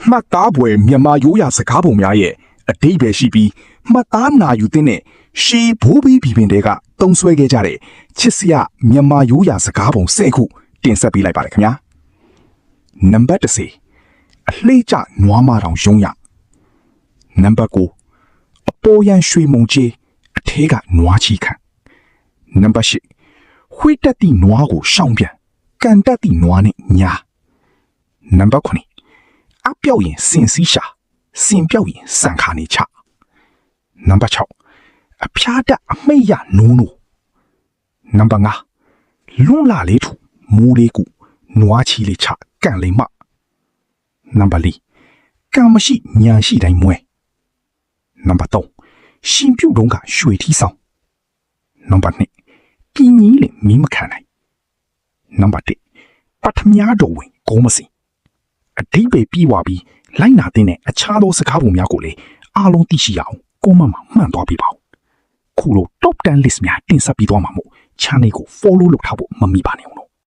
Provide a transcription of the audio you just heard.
မှတ်သားပွဲမြန်မာရိုးရာစကားပုံများရဲ့အတိတ်ပဲရှိပြီးမှတ်သားနာယူတဲ့နဲ့ရှေးဘိုးဘီဘီပင်တွေကတုံးဆွဲခဲ့ကြတဲ့ချစ်စရာမြန်မာရိုးရာစကားပုံ10ခုတင်ဆက်ပေးလိုက်ပါတယ်ခင်ဗျာနံပါတ်10အလှေးကျနွားမတောင်ရုံးရနံပါတ်9အပေါ်ရန်ရွှေမုံကြီးအထဲကနွားချီခံနံပါတ်10ခွေးတက်သည့်နွားကိုရှောင်းပြန်ကန်တက်သည့်နွားနဲ့ညာနံပါတ်9အပြောက်ရင်စင်စည်းရှာစင်ပြောက်ရင်စံခါနေချနံပါတ်6အဖျားတက်အမိတ်ရနိုးနိုးနံပါတ်5လွန်းလာလေးထူမိုးလေးကူနွားချီလေးချကန်လေးမနံပါတ်4ကံမရှိညာရှိတိုင်းမွဲနံပါတ်3ရှင်ပြုတ်တုံးကရွှေထီးဆောင်နံပါတ်2ကင်းကြီးလေးမီးမခံနိုင်နံပါတ်1ပထမတော်ဝင်ကိုမစီအဓိပ္ပာယ်ပြီးွားပြီးလိုက်နာတဲ့အခြားသောစကားပုံများကိုလည်းအားလုံးသိရှိရအောင်ကွန်မန့်မှာမှန်သွားပေးပါဦးခုလို top 10 list များတင်ဆက်ပြီးသွားမှာမို့ channel ကို follow လုပ်ထားဖို့မမိပါနဲ့ဦး